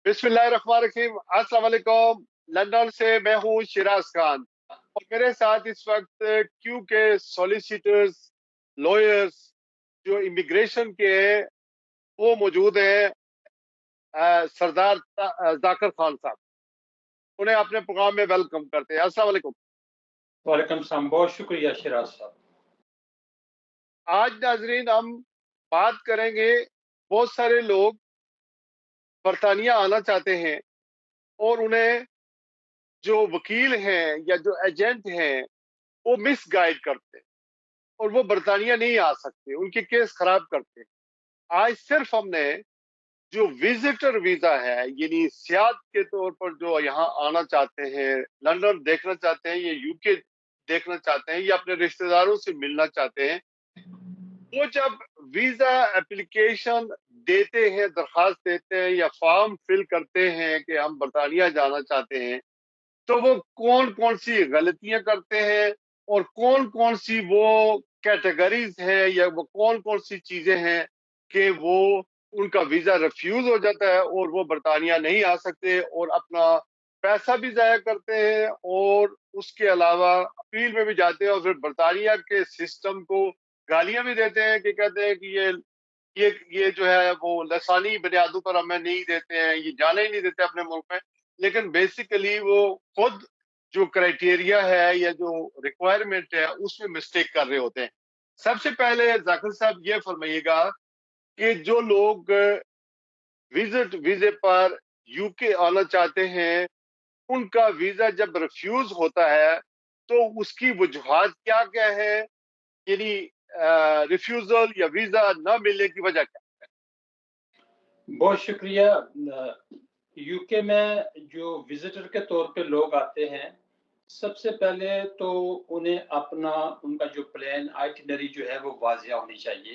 बिस्मिल्लाहिर्रहमानिर्रहीम। अस्सलाम वालेकुम। लंदन से मैं हूँ शिराज खान और मेरे साथ इस वक्त क्यू के सॉलिसिटर्स, लॉयर्स जो इमिग्रेशन के हैं वो मौजूद हैं। सरदार जाकिर खान साहब, उन्हें अपने प्रोग्राम में वेलकम करते हैं। अस्सलाम वालेकुम। वालेकुम सलाम, बहुत शुक्रिया शिराज साहब। आज नाजरीन हम बात करेंगे, बहुत सारे लोग बरतानिया आना चाहते हैं और उन्हें जो वकील हैं या जो एजेंट हैं वो मिस गाइड करते हैं और वो बरतानिया नहीं आ सकते, उनके केस खराब करते हैं। आज सिर्फ हमने जो विजिटर वीजा है, यानी सियाहत के तौर पर जो यहाँ आना चाहते हैं, लंदन देखना चाहते हैं या यूके देखना चाहते हैं या अपने रिश्तेदारों से मिलना चाहते हैं, वो जब वीजा एप्लीकेशन देते हैं, दरखास्त देते हैं या फॉर्म फिल करते हैं कि हम बरतानिया जाना चाहते हैं, तो वो कौन कौन सी गलतियां करते हैं और कौन कौन सी वो कैटेगरीज है या वो कौन कौन सी चीजें हैं कि वो उनका वीजा रिफ्यूज हो जाता है और वो बरतानिया नहीं आ सकते और अपना पैसा भी जाया करते हैं और उसके अलावा अपील में भी जाते हैं और फिर बरतानिया के सिस्टम को गालियां भी देते हैं कि कहते हैं कि ये जो है वो लसानी बुनियादों पर हमें नहीं देते हैं, ये जाने ही नहीं देते अपने मुल्क में। लेकिन बेसिकली वो खुद जो क्राइटेरिया है या जो रिक्वायरमेंट है उसमें मिस्टेक कर रहे होते हैं। सबसे पहले जाकिर साहब ये फरमाइएगा कि जो लोग विजिट वीजे पर यूके आना चाहते हैं, उनका वीजा जब रिफ्यूज होता है तो उसकी वजूहात क्या क्या है, यानी रिफ्यूजल या वीजा न मिलने की वजह क्या। बहुत शुक्रिया। यूके में जो विजिटर के तौर पे लोग आते हैं, सबसे पहले तो उन्हें अपना उनका जो प्लान आइटिनरी जो है वो वाजिया होनी चाहिए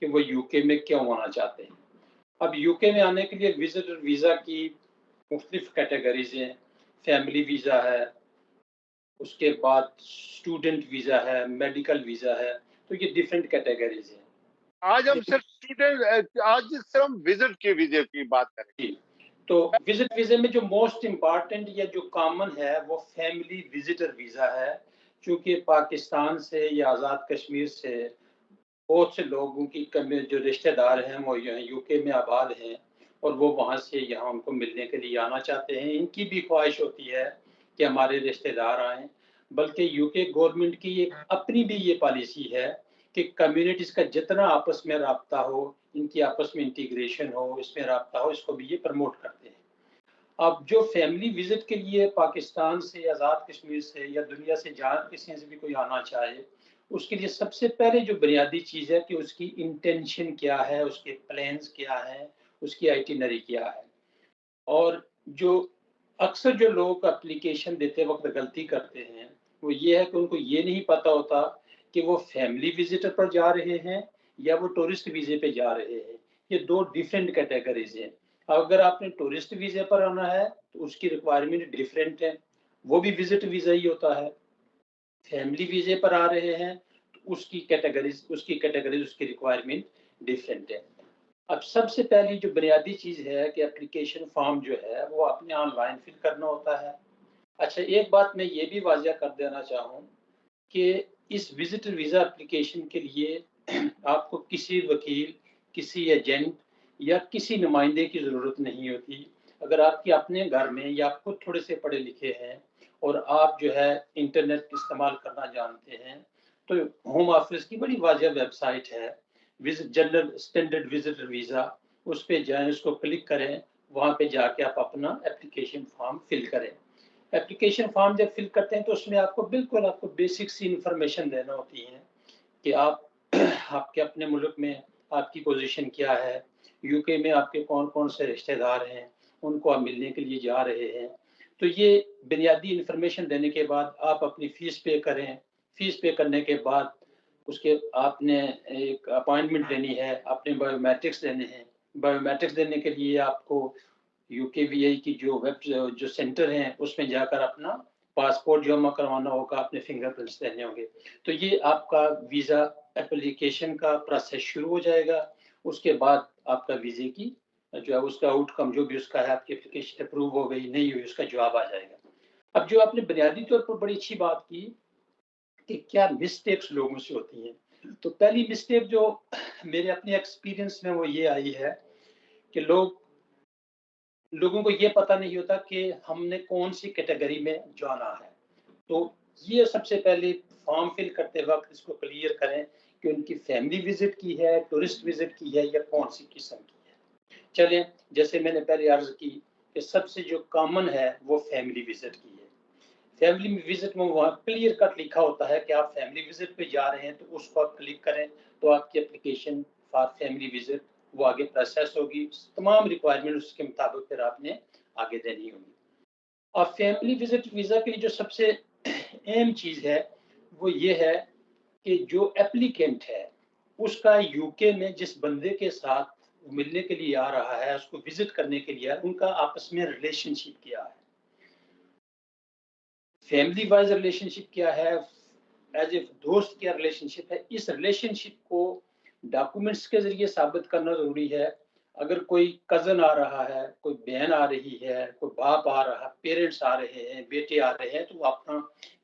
कि वो यूके में क्यों आना चाहते हैं। अब यूके में आने के लिए विजिटर वीज़ा की मुख्तलिफ कैटेगरीज हैं। फैमिली वीज़ा है, उसके बाद स्टूडेंट वीज़ा है, मेडिकल वीज़ा है, तो ये डिफरेंट कैटेगरीज हैं। आज हम सिर्फ स्टूडेंट, आज सिर्फ हम विजिट के वीजे की बात करेंगे। जी, तो विजिट वीज़े में जो मोस्ट इम्पॉर्टेंट या जो कॉमन है वो फैमिली विजिटर वीज़ा है। चूँकि पाकिस्तान से या आज़ाद कश्मीर से बहुत से लोगों की जो रिश्तेदार हैं वो यहाँ यूके में आबाद हैं और वो वहाँ से यहाँ उनको मिलने के लिए आना चाहते हैं। इनकी भी ख्वाहिश होती है कि हमारे रिश्तेदार आएँ, बल्कि यूके गवर्नमेंट की एक अपनी भी ये पॉलिसी है कि कम्युनिटीज़ का जितना आपस में राब्ता हो, इनकी आपस में इंटीग्रेशन हो, इसमें राब्ता हो, इसको भी ये प्रमोट करते हैं। अब जो फैमिली विजिट के लिए पाकिस्तान से, आज़ाद कश्मीर से या दुनिया से जहाँ किसी से भी कोई आना चाहे, उसके लिए सबसे पहले जो बुनियादी चीज़ है कि उसकी इंटेंशन क्या है, उसके प्लान्स क्या हैं, उसकी आइटिनरी क्या है। और जो अक्सर जो लोग एप्लीकेशन देते वक़्त गलती करते हैं, वो ये है कि उनको ये नहीं पता होता कि वो फैमिली विज़िटर पर जा रहे हैं या वो टूरिस्ट वीज़े पे जा रहे हैं। ये 2 डिफरेंट कैटेगरीज़ हैं। अगर आपने टूरिस्ट वीज़े पर आना है, तो उसकी रिक्वायरमेंट डिफरेंट है, वो भी विज़िट वीज़ा ही होता है। फैमिली वीज़े पर आ रहे हैं, तो उसकी कैटेगरीज़ उसकी रिक्वायरमेंट डिफरेंट है। अब सबसे पहली जो बुनियादी चीज़ है कि एप्लीकेशन फॉर्म जो है वो आपने ऑनलाइन फिल करना होता है। अच्छा, एक बात मैं ये भी वाज़िया कर देना चाहूँ कि इस विज़िटर वीज़ा एप्लीकेशन के लिए आपको किसी वकील, किसी एजेंट या किसी नुमाइंदे की ज़रूरत नहीं होती। अगर आपके अपने घर में या आप खुद थोड़े से पढ़े लिखे हैं और आप जो है इंटरनेट इस्तेमाल करना जानते हैं, तो होम ऑफिस की बड़ी वाज़िया वेबसाइट है, जनरल स्टैंडर्ड विज़िटर वीज़ा, उस पे जाएँ, उसको क्लिक करें, वहाँ पे जाके आप अपना एप्लीकेशन फॉर्म फिल करें। एप्लीकेशन फॉर्म जब फिल करते हैं तो उसमें आपको बेसिक सी इन्फॉर्मेशन देना होती है कि आप आपके अपने मुल्क में आपकी पोजीशन क्या है, यूके में आपके कौन-कौन से रिश्तेदार हैं, उनको आप मिलने के लिए जा रहे हैं। तो ये बुनियादी इन्फॉर्मेशन देने के बाद आप अपनी फ़ीस पे करें। फ़ीस पे करने के बाद उसके आपने एक अपॉइंटमेंट लेनी है, अपने बायोमेट्रिक्स देने हैं। बायोमेट्रिक्स देने के लिए आपको यूकेवीआई की जो सेंटर हैं, उसमें जाकर अपना पासपोर्ट जमा करवाना होगा, अपने फिंगरप्रिंट्स देने होंगे। तो ये आपका वीज़ा एप्लीकेशन का प्रोसेस शुरू हो जाएगा। उसके बाद आपका वीज़े की जो है उसका आउटकम जो भी उसका है, आपकी एप्लीकेशन अप्रूव हो गई, नहीं हुई, उसका जवाब आ जाएगा। अब जो आपने बुनियादी तौर पर बड़ी अच्छी बात की कि क्या मिस्टेक्स लोगों से होती हैं। तो पहली मिस्टेक जो मेरे अपने एक्सपीरियंस में वो ये आई है कि लोगों को ये पता नहीं होता कि हमने कौन-सी कैटेगरी में जाना है। तो ये सबसे पहले फॉर्म फिल करते वक़्त इसको क्लियर करें कि उनकी फैमिली विज़िट की है, टूरिस्ट विज़िट की है या कौन-सी किस्म की है। चलें, जैसे मैंने पहले अर्ज़ की कि सबसे जो कॉमन है वो फैमिली विज़िट की है। फैमिली विज़िट में वहाँ क्लियर कट लिखा होता है कि आप फैमिली विज़िट पे जा रहे हैं, तो उसको आप क्लिक करें, तो आपकी एप्लीकेशन फॉर फैमिली विज़िट वो आगे प्रोसेस होगी। तमाम रिक्वायरमेंट उसके मुताबिक फिर आपने आगे देनी होगी। और फैमिली विज़िट वीज़ा के लिए जो सबसे अहम चीज़ है, वो ये है कि जो एप्लीकेंट है, उसका यूके में जिस बंदे के साथ मिलने के लिए आ रहा है, उसको विज़िट करने के लिए, उनका आपस में रिलेशनशिप क्या है? फैमिली वाइज़ रिलेशनशिप क्या है? एज़ ए दोस्त क्या रिलेशनशिप है? इस रिलेशनशिप को डॉक्यूमेंट्स के ज़रिए साबित करना ज़रूरी है। अगर कोई कज़न आ रहा है, कोई बहन आ रही है, कोई बाप आ रहा है, पेरेंट्स आ रहे हैं, बेटे आ रहे हैं, तो वो अपना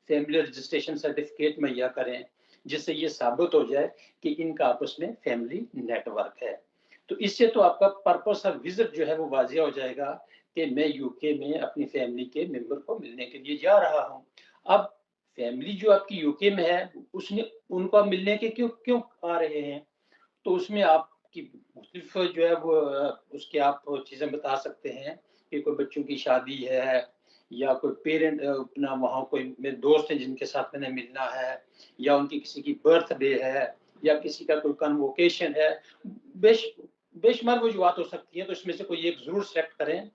फैमिली रजिस्ट्रेशन सर्टिफ़िकेट मुहैया करें, जिससे ये साबित हो जाए कि इनका आपस में फैमिली नेटवर्क है। तो इससे तो आपका पर्पस ऑफ विज़िट जो है वो वाज़िया हो जाएगा कि मैं यूके में अपनी फैमिली के मेंबर को मिलने के लिए जा रहा हूँ। अब फैमिली जो आपकी यूके में है, उसने उनको आप मिलने के क्यों क्यों आ रहे हैं? तो उसमें आपकी मुख्तलिफ जो है वो उसकी आप चीज़ें बता सकते हैं कि कोई बच्चों की शादी है या कोई पेरेंट अपना वहाँ कोई मेरे दोस्त हैं जिनके साथ मैंने मिलना है या उनकी किसी की बर्थडे है या किसी का कोई कन्वोकेशन है। बेश बेशुमार वजूहात हो सकती हैं, तो इसमें से कोई एक ज़रूर सेलेक्ट करें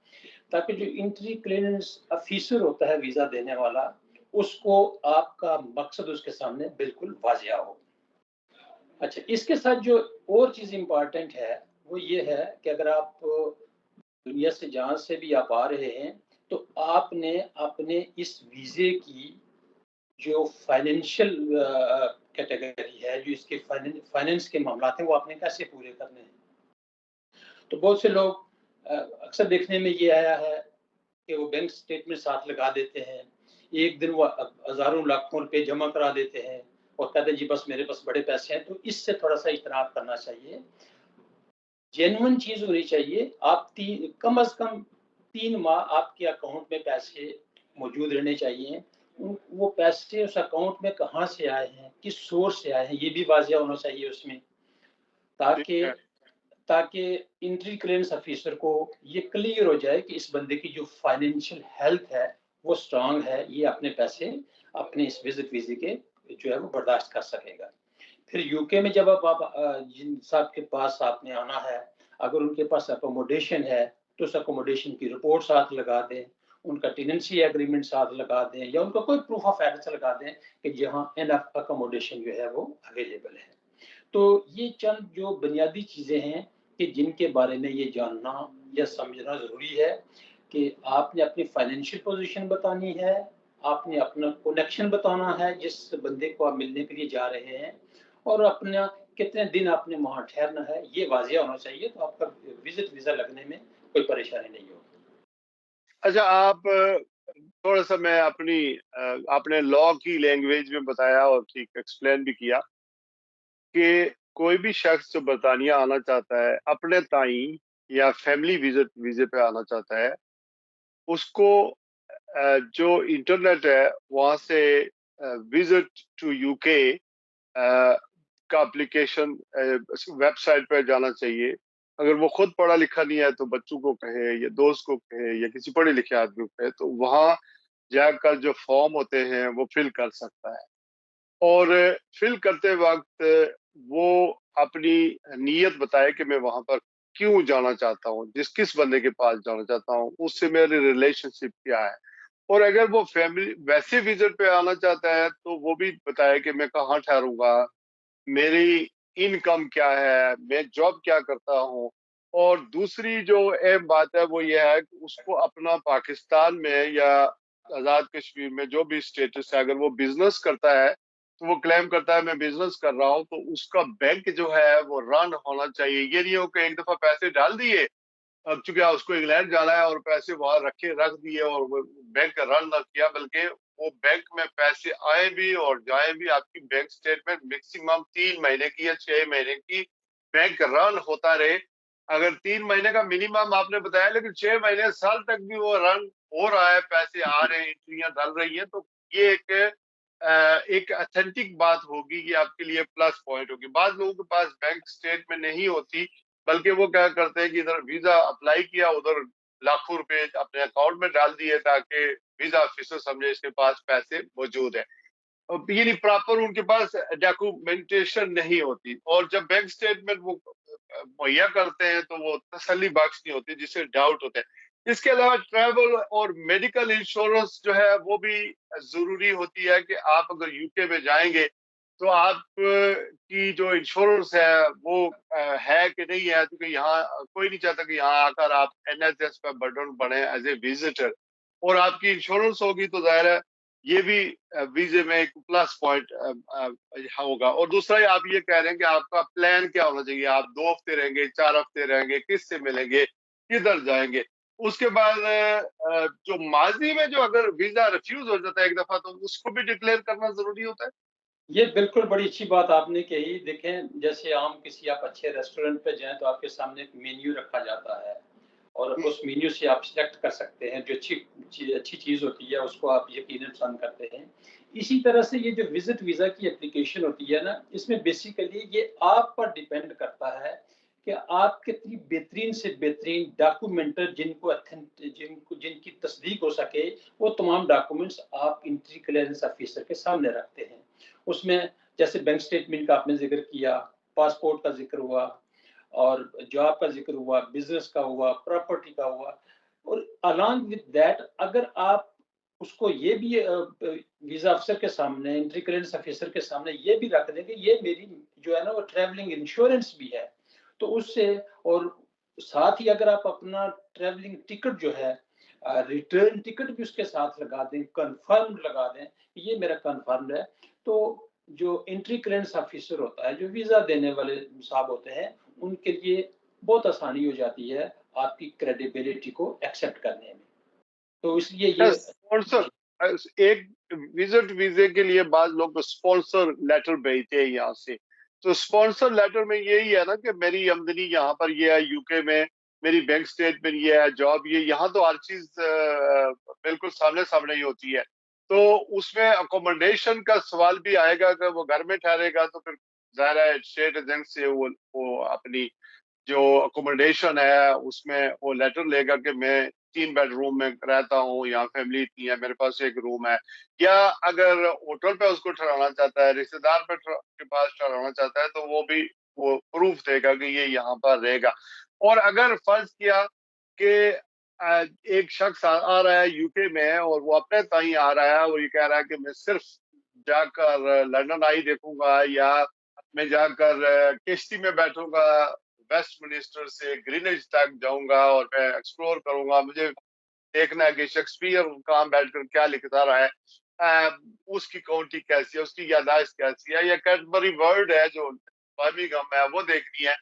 ताकि जो एंट्री क्लियरेंस ऑफिसर होता है वीज़ा देने वाला, उसको आपका मकसद उसके सामने बिल्कुल वाज़िया हो। अच्छा, इसके साथ जो और चीज़ इम्पोर्टेंट है, वो ये है कि अगर आप दुनिया से जहाँ से भी आप आ रहे हैं, तो आपने अपने इस वीज़े की जो फाइनेंशियल कैटेगरी है, जो इसके फाइनेंस के मामलात हैं, वो आपने कैसे पूरे करने हैं। तो बहुत से लोग अक्सर देखने में ये आया है कि वो बैंक स्टेटमेंट साथ लगा देते हैं। एक दिन वो हज़ारों लाखों रुपए जमा करा देते हैं और कहते हैं जी बस मेरे पास बड़े पैसे हैं, तो इससे थोड़ा-सा इज्तनाब करना चाहिए। जेन्युइन चीज़ होनी चाहिए। आप ती कम से कम 3 माह आपके अकाउंट में पैसे मौजूद रहने चाहिए। वो पैसे उस अकाउंट में कहाँ से आए हैं, किस सोर्स से आए हैं, ये भी वाज़िया होना चाहिए उसमें, ठीक ताकि है। ताकि एंट्री क्लियरेंस ऑफिसर को ये क्लियर हो जाए कि इस बंदे की जो फाइनेंशियल हेल्थ है वो स्ट्रांग है, ये अपने पैसे अपने इस विजिट वीजे के जो है वो बर्दाश्त कर सकेगा। फिर यूके में जब आप जिन साहब के पास आपने आना है, अगर उनके पास अकोमोडेशन है तो उस अकोमोडेशन की रिपोर्ट साथ लगा दें, उनका टेनेंसी एग्रीमेंट साथ लगा दें या उनका कोई प्रूफ ऑफ एड्रेस लगा दें कि जहाँ एनफ अकोमोडेशन जो है वो अवेलेबल है। तो ये चंद जो बुनियादी चीज़ें हैं कि जिनके बारे में ये जानना या समझना ज़रूरी है कि आपने अपनी फाइनेंशियल पोजीशन बतानी है, आपने अपना कनेक्शन बताना है जिस बंदे को आप मिलने के लिए जा रहे हैं और अपना कितने दिन आपने वहाँ ठहरना है, ये वाज़िया होना चाहिए, तो आपका विज़िट वीज़ा लगने में कोई परेशानी नहीं होगी। अच्छा, आप थोड़ा-सा मैं आपने लॉ की लैंग्वेज में बताया और ठीक एक्सप्लेन भी किया कि कोई भी शख्स जो बरतानिया आना चाहता है, अपने ताई या फैमिली वीज़े पे आना चाहता है, उसको जो इंटरनेट है, वहाँ से विज़िट टू यूके का एप्लीकेशन वेबसाइट पे जाना चाहिए। अगर वो खुद पढ़ा लिखा नहीं है तो बच्चों को कहे या दोस्त को कहे या किसी पढ़े लिखे आदमी को कहे, तो वहाँ जाकर जो फॉर्म होते हैं वो फिल कर सकता है। और फिल करते वक्त वो अपनी नीयत बताए कि मैं वहां पर क्यों जाना चाहता हूँ, किस बंदे के पास जाना चाहता हूँ, उससे मेरी रिलेशनशिप क्या है। और अगर वो फैमिली वैसे विजिट पे आना चाहता है तो वो भी बताए कि मैं कहाँ ठहरूंगा, मेरी इनकम क्या है, मैं जॉब क्या करता हूँ। और दूसरी जो अहम बात है वो ये है कि उसको अपना पाकिस्तान में या आजाद कश्मीर में जो भी स्टेटस है, अगर वो बिजनेस करता है तो वो क्लेम करता है मैं बिजनेस कर रहा हूँ, तो उसका बैंक जो है वो रन होना चाहिए। ये नहीं हो कि एक दफा पैसे डाल दिए अब चूंकि उसको इंग्लैंड जाना है और पैसे वहां रख दिए और वो बैंक रन ना किया, बल्कि वो बैंक में पैसे आए भी और जाए भी, आपकी बैंक स्टेटमेंट मैक्सिमम 3 महीने की या 6 महीने की बैंक रन होता रहे। अगर 3 महीने का मिनिमम आपने बताया, लेकिन 6 महीने साल तक भी वो रन हो रहा है, पैसे आ रहे हैं, एंट्रियां डल रही हैं, तो ये एक अथेंटिक बात होगी, ये आपके लिए प्लस पॉइंट होगी। बाद लोगों के पास बैंक स्टेटमेंट नहीं होती, बल्कि वो क्या करते हैं कि इधर वीजा अप्लाई किया, उधर लाखों रुपए अपने अकाउंट में डाल दिए ताकि वीजा ऑफिसर समझे इसके पास पैसे मौजूद है। यानी प्रॉपर उनके पास डॉक्यूमेंटेशन नहीं होती, और जब बैंक स्टेटमेंट वो मुहैया करते हैं तो वो तसल्ली बख्श नहीं होती, जिससे डाउट होते हैं। इसके अलावा ट्रैवल और मेडिकल इंश्योरेंस जो है वो भी जरूरी होती है कि आप अगर यूके में जाएंगे तो आप की जो इंश्योरेंस है वो है कि नहीं है, क्योंकि यहाँ कोई नहीं चाहता कि यहाँ आकर आप एनएचएस पर बर्डन बने एज ए विजिटर, और आपकी इंश्योरेंस होगी तो जाहिर है ये भी वीजे में एक प्लस पॉइंट होगा। और दूसरा आप ये कह रहे हैं कि आपका प्लान क्या होना चाहिए, आप 2 हफ्ते रहेंगे, 4 हफ्ते रहेंगे, किससे मिलेंगे, किधर जाएंगे। उसके बाद जो माजी में जो अगर वीजा रिफ्यूज हो जाता है एक दफा, तो उसको भी डिक्लेयर करना जरूरी होता है। ये बिल्कुल बड़ी अच्छी बात आपने कही। देखें, जैसे आम किसी आप अच्छे रेस्टोरेंट पे जाएँ तो आपके सामने एक मेन्यू रखा जाता है और हम्म, उस मेन्यू से आप सिलेक्ट कर सकते हैं, जो अच्छी चीज़ होती है उसको आप यकीनन पसंद करते हैं। इसी तरह से ये जो विज़िट वीज़ा की एप्लीकेशन होती है ना, इसमें बेसिकली ये आप पर डिपेंड करता है कि आप कितनी बेहतरीन से बेहतरीन डॉक्यूमेंटेड, जिनकी तस्दीक हो सके, वो तमाम डॉक्यूमेंट्स आप एंट्री क्लियरेंस ऑफिसर के सामने रखते हैं। उसमें जैसे बैंक स्टेटमेंट का आपने ज़िक्र किया, पासपोर्ट का ज़िक्र हुआ और जॉब का ज़िक्र हुआ, बिज़नेस का हुआ, प्रॉपर्टी का हुआ, और अलॉन्ग विद दैट अगर आप उसको ये भी वीज़ा अफ़सर के सामने, एंट्री क्लियरेंस ऑफिसर के सामने ये भी रख दें कि ये मेरी जो है ना वो ट्रैवलिंग इंश्योरेंस भी है। तो उससे, और साथ ही अगर आप अपना ट्रैवलिंग टिकट जो है, रिटर्न टिकट भी उसके साथ लगा दें, कन्फर्म्ड लगा दें, ये मेरा कन्फर्म्ड है, तो जो एंट्री क्लियरेंस ऑफिसर होता है, जो वीज़ा देने वाले साहब होते हैं, उनके लिए बहुत आसानी हो जाती है आपकी क्रेडिबिलिटी को एक्सेप्ट करने में। तो इसलिए ये स्पॉन्सर, जी, एक विजिट वीजे के लिए बाद लोग स्पॉन्सर लेटर भेजते हैं यहाँ से। तो स्पॉन्सर लेटर में यही है ना कि मेरी आमदनी यहाँ पर ये है यूके में, मेरी बैंक स्टेटमेंट ये है, जॉब ये, यहाँ तो हर चीज बिल्कुल सामने सामने ही होती है। तो उसमें अकोमोडेशन का सवाल भी आएगा, अगर वो घर में ठहरेगा तो फिर जाहिर है स्टेट एजेंट से वो अपनी जो अकोमोडेशन है उसमें वो लेटर लेगा कि मैं 3 बेडरूम में रहता हूँ, यहाँ फैमिली इतनी है, मेरे पास एक रूम है। या अगर होटल पे उसको ठहराना चाहता है, रिश्तेदार के पास ठहराना चाहता है, तो वो भी वो प्रूफ देगा कि ये यहाँ पर रहेगा। और अगर फर्ज किया कि एक शख्स आ रहा है यूके में और वो अपने ताई आ रहा है और ये कह रहा है कि मैं सिर्फ जाकर लंदन आई देखूंगा, या मैं जाकर किश्ती में बैठूंगा, वेस्ट मिनिस्टर से ग्रीनिच तक जाऊंगा और मैं एक्सप्लोर करूंगा, मुझे देखना है कि शेक्सपियर कहाँ बैठकर क्या लिखता रहा है, उसकी काउंटी कैसी है, उसकी यादाश्त कैसी है, या कैडबरी वर्ल्ड है जो बर्मिंघम है वो देखनी है,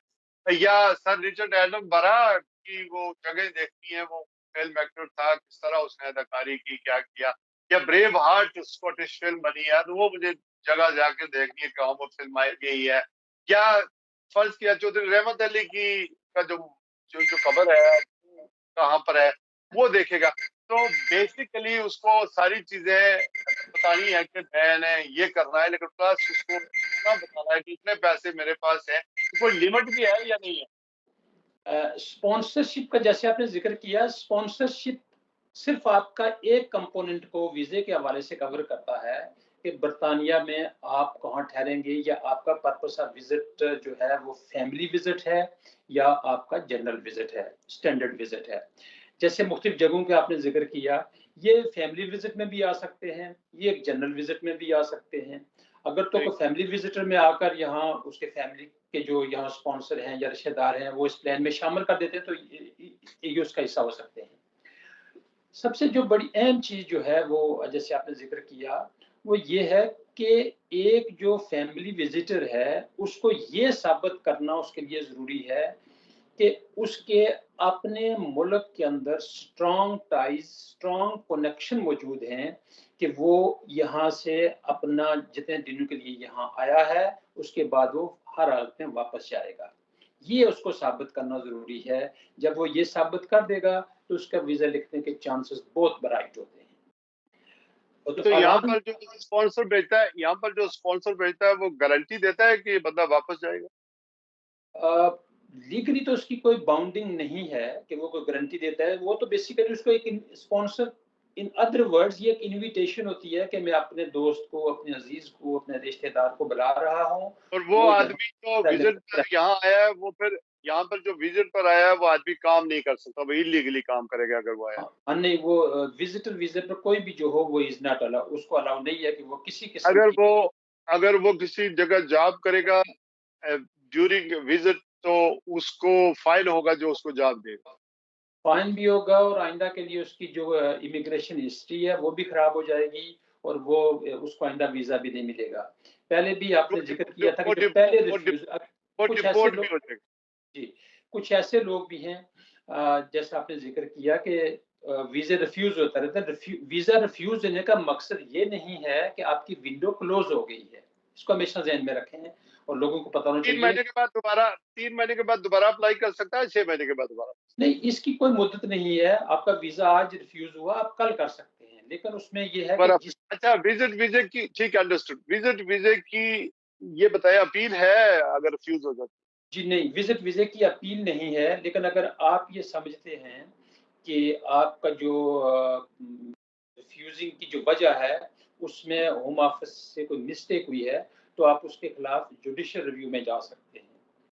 या सर रिचर्ड एडम बरा की वो जगह देखनी है, वो फिल्म एक्टर था, किस तरह उसने अदाकारी की, क्या किया, या ब्रेव हार्ट स्कॉटिश फिल्म बनी है तो वो मुझे जगह जाके देखनी है कहाँ वो फिल्म आई गई है। या फर्ज किया चौधरी रहमत अली की का जो जो जो खबर है कहाँ पर है, वो देखेगा। तो बेसिकली उसको सारी चीजें बतानी है कि मैंने ये करना है, लेकिन प्लस उसको इतना बताना है कि इतने पैसे मेरे पास है, कोई लिमिट भी है या नहीं है। स्पॉन्सरशिप का जैसे आपने ज़िक्र किया, स्पॉन्सरशिप सिर्फ़ आपका एक कंपोनेंट को वीज़े के हवाले से कवर करता है कि बर्तानिया में आप कहाँ ठहरेंगे, या आपका पर्पस ऑफ विज़िट जो है वो फैमिली विज़िट है या आपका जनरल विज़िट है, स्टैंडर्ड विज़िट है। जैसे मुख्तलिफ जगहों के आपने ज़िक्र किया, ये फैमिली विज़िट में भी आ सकते हैं, ये जनरल विज़िट में भी आ सकते हैं। अगर तो जी। कोई फैमिली विज़िटर में आकर यहाँ उसके फैमिली के जो यहाँ स्पॉन्सर हैं या रिश्तेदार हैं, वो इस प्लान में शामिल कर देते हैं, तो ये उसका हिस्सा हो सकते हैं। सबसे जो बड़ी अहम चीज़ जो है वो जैसे आपने ज़िक्र किया, वो ये है कि एक जो फैमिली विज़िटर है, उसको ये साबित करना उसके लिए ज़रूरी है کہ اس کے اپنے ملک کے اندر اسٹرانگ ٹائز، اسٹرانگ کنیکشن موجود ہیں کہ وہ یہاں سے اپنا جتنے دنوں کے لیے یہاں آیا ہے اس کے بعد وہ ہر حالت میں واپس جائے گا. یہ اس کو ثابت کرنا ضروری ہے. جب وہ یہ ثابت کر دے گا تو اس کا ویزا لکھنے کے چانسز بہت برائٹ ہوتے ہیں. تو یہاں عوام پر جو اسپانسر بھیجتا ہے، یہاں پر جو اسپانسر بھیجتا ہے وہ گارنٹی دیتا ہے کہ یہ بندہ واپس جائے گا؟ لیگلی تو اس کی کوئی باؤنڈنگ نہیں ہے کہ وہ کوئی گارنٹی دیتا ہے. وہ تو بیسیکلی اس کو ایک اسپانسر، ان ادر ورڈز یہ ایک انویٹیشن ہوتی ہے کہ میں اپنے دوست کو، اپنے عزیز کو، اپنے رشتہ دار کو بلا رہا ہوں. اور وہ وہ آدمی جو یہاں وزٹ پر یہاں آیا ہے وہ پھر یہاں پر جو وزٹ پر آیا ہے وہ آدمی کام نہیں کر سکتا، وہ انلیگلی کام کرے گا اگر وہ آیا. نہیں، وہ وزٹر ویزا پر کوئی بھی جو ہو وہ از ناٹ الاؤ، اس کو الاؤ نہیں ہے کہ وہ کسی قسم کی. اگر وہ کسی جگہ جاب کرے گا ڈیورنگ وزٹ تو اس کو فائن ہوگا جو اس کو جاب دے گا. فائن بھی ہوگا اور آئندہ کے لیے اس کی جو امیگریشن ہسٹری ہے وہ بھی خراب ہو جائے گی اور وہ اس کو آئندہ ویزا بھی نہیں ملے گا. پہلے بھی آپ نے ذکر کیا تھا کہ جو پہلے ریفیوز، وہ کچھ ایسے ڈپورٹ بھی لوگ، ہو جائے گا. جی کچھ ایسے لوگ بھی ہیں جیسا آپ نے ذکر کیا کہ ویزا ریفیوز ہوتا رہتا ہے. ویزا ریفیوز ہونے کا مقصد یہ نہیں ہے کہ آپ کی ونڈو کلوز ہو گئی ہے. اس کو ہمیشہ ذہن میں رکھیں اور لوگوں کو پتہ ہونا تین چاہیے. مہینے کے بعد دوبارہ 3 مہینے کے بعد دوبارہ اپلائی کر سکتا ہے، 6 مہینے کے بعد دوبارہ. نہیں، اس کی کوئی مدت نہیں ہے. آپ کا ویزا آج ریفیوز ہوا، آپ کل کر سکتے ہیں، لیکن اس میں یہ ہے کہ جس، اچھا وزٹ ویزے کی، ٹھیک ہے انڈرسٹوڈ. وزٹ ویزے کی یہ بتائیں اپیل ہے اگر ریفیوز ہو جاتا؟ جی نہیں، وزٹ ویزے کی اپیل نہیں ہے. لیکن اگر آپ یہ سمجھتے ہیں کہ آپ کا جو ریفیوزنگ کی جو وجہ ہے اس میں ہوم آفس سے کوئی مسٹیک ہوئی ہے تو آپ اس کے خلاف جوڈیشل ریویو میں جا سکتے ہیں.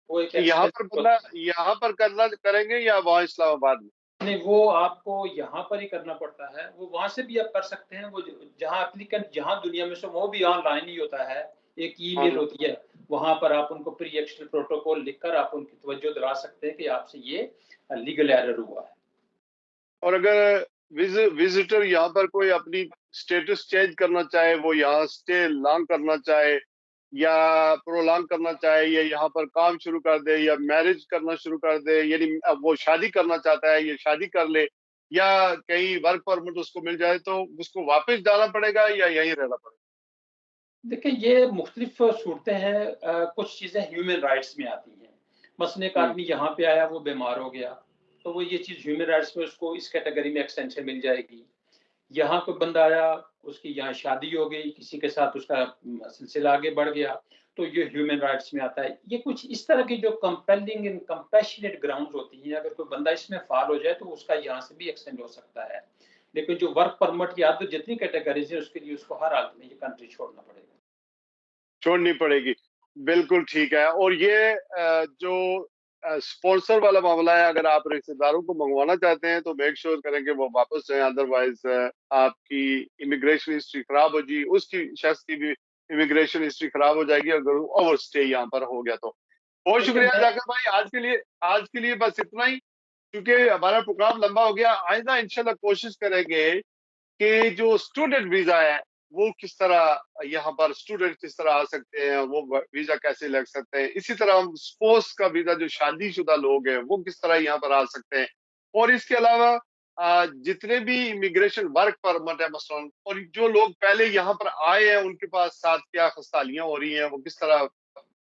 وہ ایک یہاں پر بندہ ایکسپینس، یہاں پر کرنا کریں گے یا وہاں اسلام آباد میں؟ نہیں وہ آپ کو یہاں پر ہی کرنا پڑتا ہے. وہ وہاں سے بھی آپ کر سکتے ہیں. وہ جہاں اپلیکنٹ جہاں دنیا میں سے وہ بھی آن لائن ہی ہوتا ہے. ایک ای آن میل لائن. ہوتی ہے، وہاں پر آپ ان کو پری ایکشن پروٹوکول لکھ کر آپ ان کی توجہ دلا سکتے ہیں کہ آپ سے یہ لیگل ایرر ہوا ہے. اور اگر وزٹر یہاں پر کوئی اپنی سٹیٹس چینج کرنا چاہے، وہ یہاں سٹے لانگ کرنا چاہے یا پرولانگ کرنا چاہے یا یہاں پر کام شروع کر دے یا میرج کرنا شروع کر دے، یعنی وہ شادی کرنا چاہتا ہے یا شادی کر لے یا کہیں ورک پرمٹ اس کو مل جائے تو اس کو واپس جانا پڑے گا یا یہیں رہنا پڑے گا؟ دیکھیں یہ مختلف صورتیں ہیں. کچھ چیزیں ہیومن رائٹس میں آتی ہیں. مثلا ایک آدمی یہاں پہ آیا، وہ بیمار ہو گیا تو وہ یہ چیز ہیومن رائٹس میں اس کو اس کیٹیگری میں ایکسٹینشن مل جائے گی. یہاں کوئی بندہ آیا، اس کی یہاں شادی ہو گئی، کسی کے ساتھ اس کا سلسلہ آگے بڑھ گیا تو یہ ہیومن رائٹس میں آتا ہے. یہ کچھ اس طرح کی جو کمپیلنگ اینڈ کمپیشنیٹ گراؤنڈز ہوتی ہیں، اگر کوئی بندہ اس میں فال ہو جائے تو اس کا یہاں سے بھی ایکسٹینڈ ہو سکتا ہے. لیکن جو ورک پرمٹ یا جتنی کیٹیگریز ہیں اس کے لیے اس کو ہر حالت میں یہ کنٹری چھوڑنا پڑے گا. چھوڑنی پڑے گی. بالکل ٹھیک ہے. اور یہ جو اسپانسر والا معاملہ ہے، اگر آپ رشتے داروں کو منگوانا چاہتے ہیں تو میک شیور کریں کہ وہ واپس جائیں، ادروائز آپ کی امیگریشن ہسٹری خراب ہو جی، اس کی شخص کی بھی امیگریشن ہسٹری خراب ہو جائے گی اگر اوور اسٹے یہاں پر ہو گیا تو. بہت دیکھیں شکریہ میں، ذاکر بھائی. آج کے لیے بس اتنا ہی، کیونکہ ہمارا پروگرام لمبا ہو گیا. آئندہ انشاءاللہ کوشش کریں گے کہ جو اسٹوڈنٹ ویزا ہے وہ کس طرح یہاں پر اسٹوڈنٹ کس طرح آ سکتے ہیں، وہ ویزا کیسے لگ سکتے ہیں. اسی طرح ہم اسپوس کا ویزا، جو شادی شدہ لوگ ہیں وہ کس طرح یہاں پر آ سکتے ہیں. اور اس کے علاوہ جتنے بھی امیگریشن ورک پرمٹ ہے مثلا، اور جو لوگ پہلے یہاں پر آئے ہیں ان کے پاس ساتھ کیا خستالیاں ہو رہی ہیں، وہ کس طرح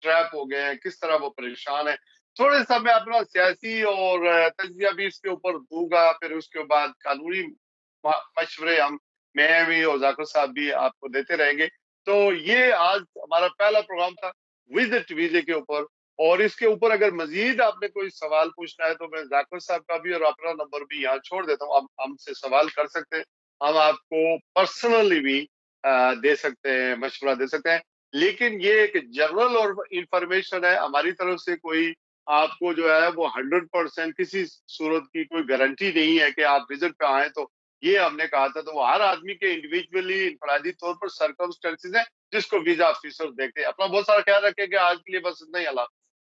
ٹریپ ہو گئے ہیں، کس طرح وہ پریشان ہیں. تھوڑے سا میں اپنا سیاسی اور تجزیہ بھی اس کے اوپر دوں گا، پھر اس کے بعد قانونی مشورے میں بھی اور ذاکر صاحب بھی آپ کو دیتے رہیں گے. تو یہ آج ہمارا پہلا پروگرام تھا وزٹ ویزے کے اوپر. اور اس کے اوپر اگر مزید آپ نے کوئی سوال پوچھنا ہے تو میں ذاکر صاحب کا بھی اور اپنا نمبر بھی یہاں چھوڑ دیتا ہوں. آپ ہم سے سوال کر سکتے ہیں، ہم آپ کو پرسنلی بھی دے سکتے ہیں، مشورہ دے سکتے ہیں. لیکن یہ ایک جنرل اور انفارمیشن ہے ہماری طرف سے. کوئی آپ کو جو ہے وہ 100% کسی صورت کی کوئی گارنٹی نہیں ہے کہ آپ وزٹ پہ آئیں. تو یہ ہم نے کہا تھا، تو وہ ہر آدمی کے انڈیویجولی انفرادی طور پر سرکمسٹینسز ہیں جس کو ویزا آفیسر دیکھتے ہیں. اپنا بہت سارا خیال رکھیں کہ آج کے لیے بس اتنا ہی. اللہ